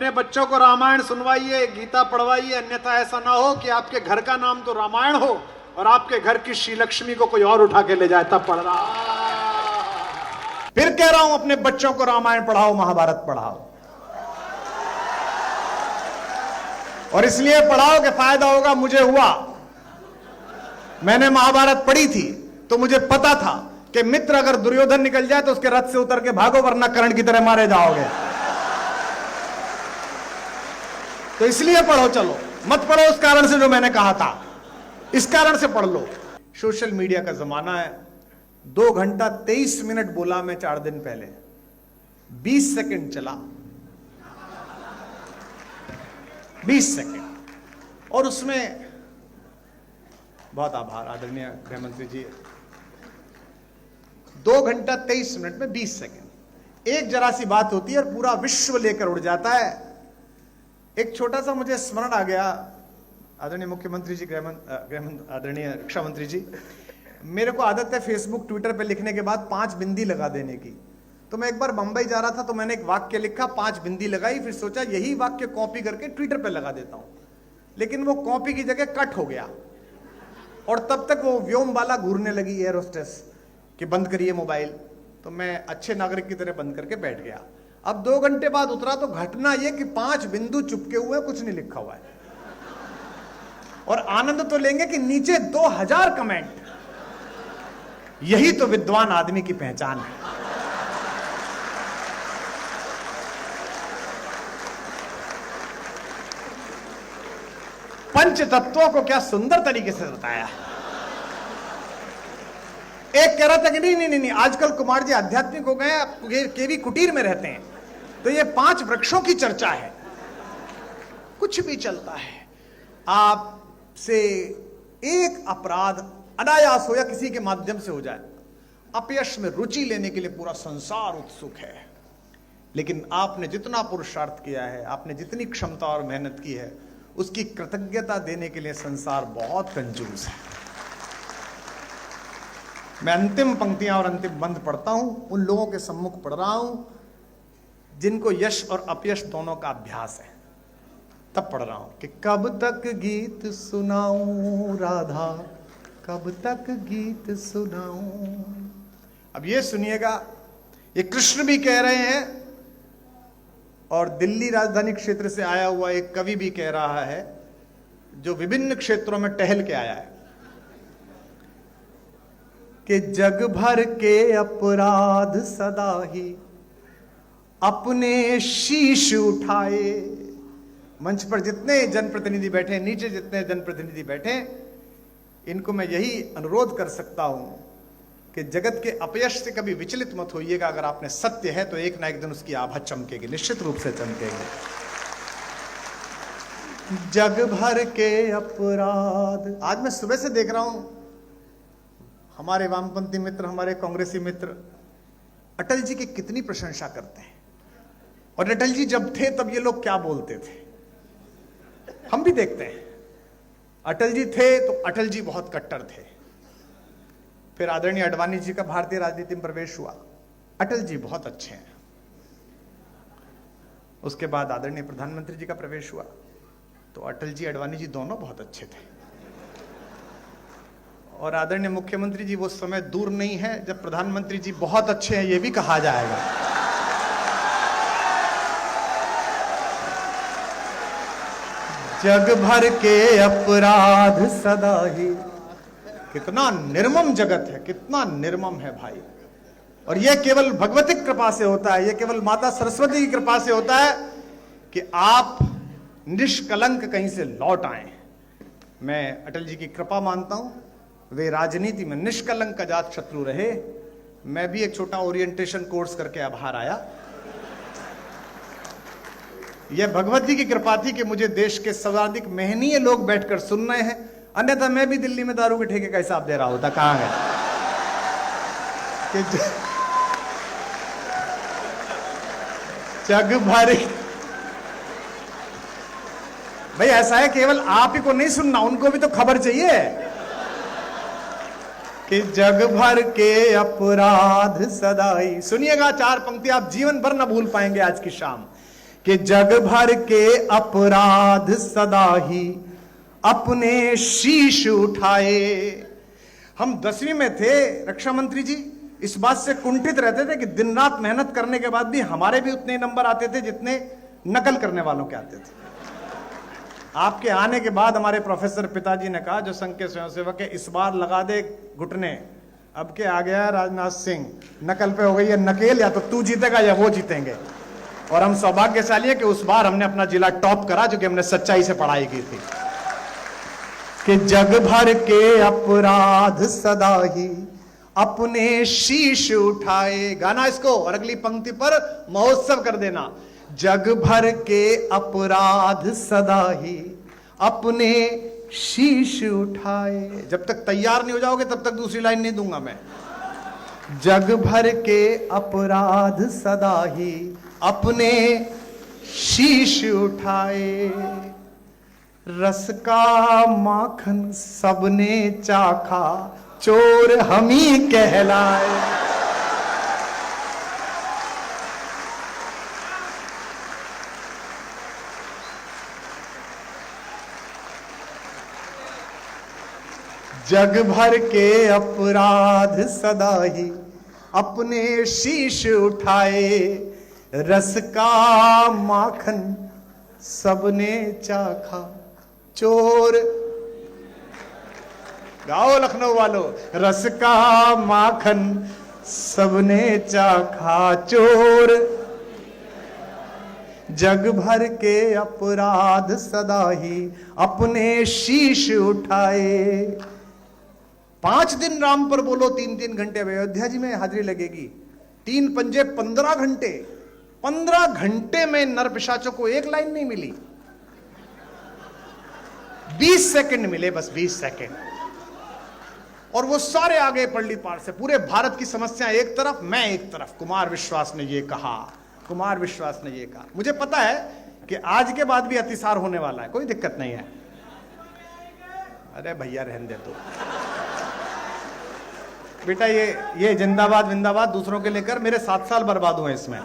अपने बच्चों को रामायण सुनवाइए, गीता पढ़वाइए, अन्यथा ऐसा ना हो कि आपके घर का नाम तो रामायण हो और आपके घर की श्री लक्ष्मी को कोई और उठा के ले जाए, तब पढ़ रहा। फिर कह रहा हूं, अपने बच्चों को रामायण पढ़ाओ, महाभारत पढ़ाओ, और इसलिए पढ़ाओ कि फायदा होगा। मुझे हुआ, मैंने महाभारत पढ़ी थी तो मुझे पता था कि मित्र अगर दुर्योधन निकल जाए तो उसके रथ से उतर के भागो, वरना कर्ण की तरह मारे जाओगे। तो इसलिए पढ़ो, चलो मत पढ़ो उस कारण से जो मैंने कहा था, इस कारण से पढ़ लो। सोशल मीडिया का जमाना है। 2 घंटा 23 मिनट बोला मैं 4 दिन पहले, 20 सेकंड चला, 20 सेकंड, और उसमें बहुत आभार आदरणीय गृह मंत्री जी, 2 घंटा 23 मिनट में 20 सेकंड, एक जरा सी बात होती है और पूरा विश्व लेकर उड़ जाता है। एक छोटा सा मुझे स्मरण आ गया, आदरणीय मुख्यमंत्री जी, आदरणीय रक्षा मंत्री जी, मेरे को आदत है फेसबुक ट्विटर पे लिखने के बाद 5 बिंदी लगा देने की। तो मैं एक बार बंबई जा रहा था तो मैंने एक वाक्य लिखा, 5 बिंदी लगाई, फिर सोचा यही वाक्य कॉपी करके ट्विटर पे लगा देता हूं, लेकिन वो कॉपी की जगह कट हो गया, और तब तक वो व्योम बाला घूरने लगी, एयर होस्टेस, कि बंद करिए मोबाइल। तो मैं अच्छे नागरिक की तरह बंद करके बैठ गया। अब 2 घंटे बाद उतरा तो घटना यह कि 5 बिंदु चुपके हुए, कुछ नहीं लिखा हुआ है, और आनंद तो लेंगे कि नीचे 2000 कमेंट। यही तो विद्वान आदमी की पहचान है। पंच तत्वों को क्या सुंदर तरीके से बताया। एक कह रहा था कि नहीं, आजकल कुमार जी आध्यात्मिक हो गए, केवी कुटीर में रहते हैं, तो ये 5 वृक्षों की चर्चा है। कुछ भी चलता है। आपसे एक अपराध अनायास हो या किसी के माध्यम से हो जाए, अपयश में रुचि लेने के लिए पूरा संसार उत्सुक है, लेकिन आपने जितना पुरुषार्थ किया है, आपने जितनी क्षमता और मेहनत की है, उसकी कृतज्ञता देने के लिए संसार बहुत कंजूस है। मैं अंतिम पंक्तियां और अंतिम बंद पढ़ता हूं, उन लोगों के सम्मुख पढ़ रहा हूं जिनको यश और अपयश दोनों का अभ्यास है, तब पढ़ रहा हूं कि कब तक गीत सुनाऊं राधा, कब तक गीत सुनाऊं। अब ये सुनिएगा, ये कृष्ण भी कह रहे हैं और दिल्ली राजधानी क्षेत्र से आया हुआ एक कवि भी कह रहा है, जो विभिन्न क्षेत्रों में टहल के आया है, कि जग भर के अपराध सदा ही अपने शीश उठाए। मंच पर जितने जनप्रतिनिधि बैठे, नीचे जितने जनप्रतिनिधि बैठे, इनको मैं यही अनुरोध कर सकता हूं कि जगत के अपयश से कभी विचलित मत होइएगा। अगर आपने सत्य है तो एक ना एक दिन उसकी आभा चमकेगी, निश्चित रूप से चमकेगी। जग भर के अपराध। आज मैं सुबह से देख रहा हूं, हमारे वामपंथी मित्र, हमारे कांग्रेसी मित्र अटल जी की कितनी प्रशंसा करते हैं, और अटल जी जब थे तब ये लोग क्या बोलते थे, हम भी देखते हैं। अटल जी थे तो अटल जी बहुत कट्टर थे, फिर आदरणीय अडवाणी जी का भारतीय राजनीति में प्रवेश हुआ, अटल जी बहुत अच्छे हैं। उसके बाद आदरणीय प्रधानमंत्री जी का प्रवेश हुआ तो अटल जी अडवाणी जी दोनों बहुत अच्छे थे, और आदरणीय मुख्यमंत्री जी वो समय दूर नहीं है जब प्रधानमंत्री जी बहुत अच्छे हैं, ये भी कहा जाएगा। जग भर के अपराध सदा ही। कितना निर्मम जगत है, कितना निर्मम है भाई, और यह केवल भगवती कृपा से होता है, यह केवल माता सरस्वती की कृपा से होता है कि आप निष्कलंक कहीं से लौट आए। मैं अटल जी की कृपा मानता हूं, वे राजनीति में निष्कलंक अजात शत्रु रहे। मैं भी एक छोटा ओरिएंटेशन कोर्स करके अब बाहर आया। यह भगवती की कृपा थी कि मुझे देश के सर्वाधिक मेहनीय लोग बैठकर सुन रहे हैं, अन्यथा मैं भी दिल्ली में दारू के ठेके का हिसाब दे रहा होता। कहां है कि जग भर। भाई ऐसा है, केवल आप ही को नहीं सुनना, उनको भी तो खबर चाहिए कि जग भर के अपराध सदाई। सुनिएगा 4 पंक्ति आप जीवन भर न भूल पाएंगे आज की शाम, कि जग भर के अपराध सदा ही अपने शीश उठाए। हम 10वीं में थे रक्षा मंत्री जी, इस बात से कुंठित रहते थे कि दिन रात मेहनत करने के बाद भी हमारे भी उतने नंबर आते थे जितने नकल करने वालों के आते थे। आपके आने के बाद हमारे प्रोफेसर पिताजी ने कहा, जो संघ के स्वयंसेवक है, इस बार लगा दे घुटने, अब के आ गया राजनाथ सिंह, नकल पे हो गई है नकेल, या तो तू जीतेगा या वो जीतेंगे। और हम सौभाग्यशाली है कि उस बार हमने अपना जिला टॉप करा, जो कि हमने सच्चाई से पढ़ाई की थी। कि जग भर के अपराध सदा ही अपने शीश उठाए, गाना इसको, और अगली पंक्ति पर महोत्सव कर देना। जग भर के अपराध सदा ही अपने शीश उठाए। जब तक तैयार नहीं हो जाओगे तब तक दूसरी लाइन नहीं दूंगा मैं। जग भर के अपराध सदा ही अपने शीश उठाए। रस का माखन सबने चाखा, चोर हम ही कहलाए। जग भर के अपराध सदा ही अपने शीश उठाए। रस का माखन सबने चाखा, चोर, गाओ लखनऊ वालों, रस का माखन सबने चाखा, चोर जग भर के अपराध सदा ही अपने शीश उठाए। 5 दिन राम पर बोलो, 3-3 घंटे अयोध्या जी में हाजिरी लगेगी। 3 पंजे 15 घंटे, 15 घंटे में नर पिशाचों को एक लाइन नहीं मिली, 20 सेकंड मिले, बस 20 सेकंड। और वो सारे आगे पल्ली पार से, पूरे भारत की समस्या एक तरफ, मैं एक तरफ। कुमार विश्वास ने ये कहा, कुमार विश्वास ने ये कहा। मुझे पता है कि आज के बाद भी अतिसार होने वाला है, कोई दिक्कत नहीं है। अरे भैया रहने दे तो बेटा, ये जिंदाबाद विंदाबाद दूसरों के लेकर मेरे 7 साल बर्बाद हुए इसमें।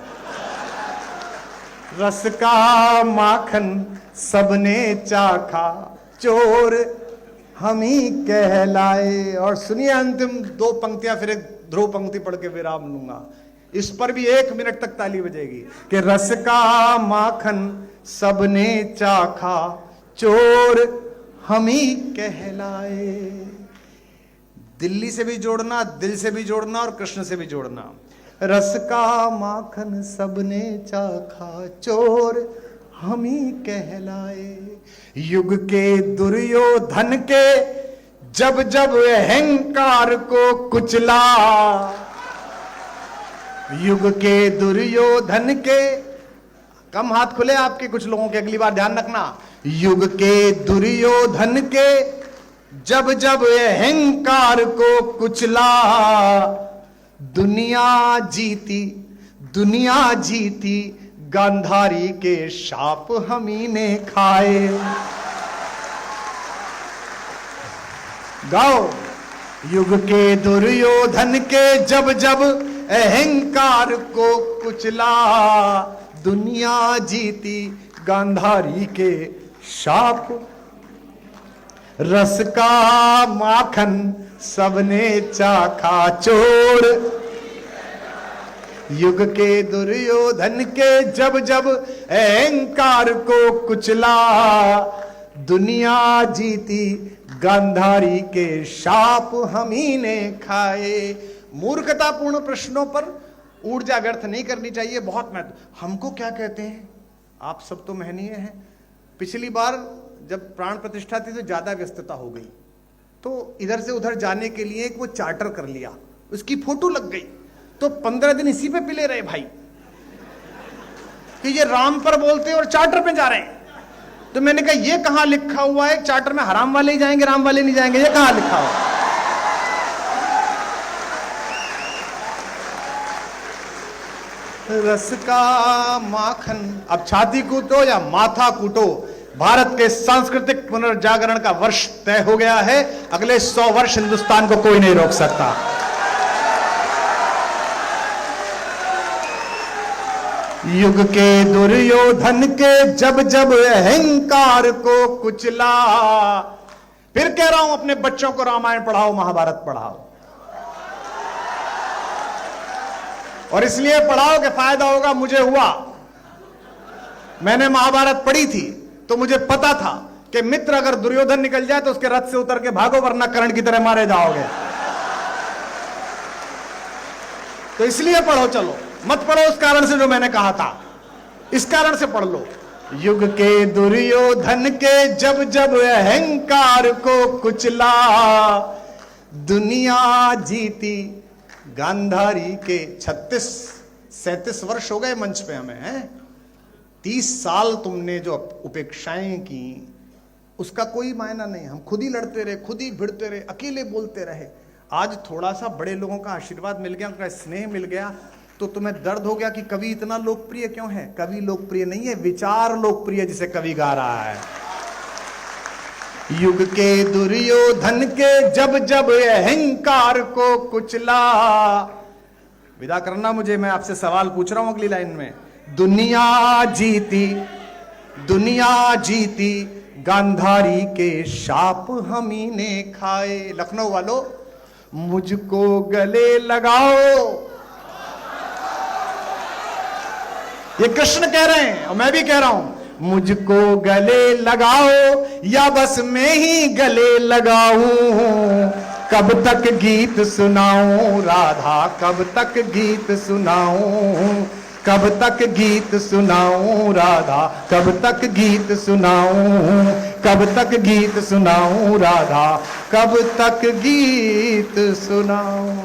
रस का माखन सबने चाखा, चोर हम ही कहलाए। और सुनिए अंतिम 2 पंक्तियां, फिर एक ध्रुव पंक्ति पढ़ के विराम लूंगा। इस पर भी 1 मिनट तक ताली बजेगी। कि रस का माखन सबने चाखा, चोर हम ही कहलाए। दिल्ली से भी जोड़ना, दिल से भी जोड़ना और कृष्ण से भी जोड़ना। रस का माखन सबने चाखा, चोर हम ही कहलाए। युग के दुर्योधन के जब जब अहंकार को कुचला, युग के दुर्योधन के, कम हाथ खुले आपके कुछ लोगों के, अगली बार ध्यान रखना। युग के दुर्योधन के जब जब अहंकार को कुचला, दुनिया जीती गांधारी के शाप हम ही ने खाए। गाओ। युग के दुर्योधन के जब जब अहंकार को कुचला, दुनिया जीती गांधारी के शाप। रस का माखन सबने चाखा, चोर युग के दुर्योधन के जब जब अहंकार को कुचला, दुनिया जीती गांधारी के शाप हम ही ने खाए। मूर्खतापूर्ण प्रश्नों पर ऊर्जा व्यर्थ नहीं करनी चाहिए, बहुत महत्व। हमको क्या कहते हैं, आप सब तो महनीय हैं। पिछली बार जब प्राण प्रतिष्ठा थी तो ज्यादा व्यस्तता हो गई, तो इधर से उधर जाने के लिए एक वो चार्टर कर लिया, उसकी फोटो लग गई, तो 15 दिन इसी पे पिले रहे भाई कि ये राम पर बोलते और चार्टर पे जा रहे हैं। तो मैंने कहा ये कहां लिखा हुआ है, चार्टर में हराम वाले ही जाएंगे, राम वाले नहीं जाएंगे, ये कहां लिखा हुआ है? रस का माखन, अब छाती कूटो या माथा कूटो, भारत के सांस्कृतिक पुनर्जागरण का वर्ष तय हो गया है। अगले 100 वर्ष हिंदुस्तान को कोई नहीं रोक सकता। युग के दुर्योधन के जब जब अहंकार को कुचला। फिर कह रहा हूं, अपने बच्चों को रामायण पढ़ाओ, महाभारत पढ़ाओ, और इसलिए पढ़ाओ कि फायदा होगा। मुझे हुआ, मैंने महाभारत पढ़ी थी तो मुझे पता था कि मित्र अगर दुर्योधन निकल जाए तो उसके रथ से उतर के भागो, वरना कर्ण की तरह मारे जाओगे। तो इसलिए पढ़ो, चलो मत पढ़ो उस कारण से जो मैंने कहा था, इस कारण से पढ़ लो। युग के दुर्योधन के जब जब अहंकार को कुचला, दुनिया जीती गांधारी के। 36-37 वर्ष हो गए मंच पे हमें, हैं 30 साल तुमने जो उपेक्षाएं की उसका कोई मायना नहीं। हम खुद ही लड़ते रहे, खुद ही भिड़ते रहे, अकेले बोलते रहे। आज थोड़ा सा बड़े लोगों का आशीर्वाद मिल गया, उनका स्नेह मिल गया, तो तुम्हें दर्द हो गया कि कवि इतना लोकप्रिय क्यों है। कवि लोकप्रिय नहीं है, विचार लोकप्रिय, जिसे कवि गा रहा है। युग के दुर्योधन के जब जब अहंकार को कुचला। विदा करना मुझे, मैं आपसे सवाल पूछ रहा हूं अगली लाइन में। दुनिया जीती गांधारी के शाप हम ही ने खाए। लखनऊ वालों, मुझको गले लगाओ, ये कृष्ण कह रहे हैं और मैं भी कह रहा हूं। मुझको गले लगाओ या बस मैं ही गले लगाऊं, कब तक गीत सुनाऊं राधा, कब तक गीत सुनाऊं, कब तक गीत सुनाऊं राधा, कब तक गीत सुनाऊं, कब तक गीत सुनाऊं राधा, कब तक गीत सुनाऊं।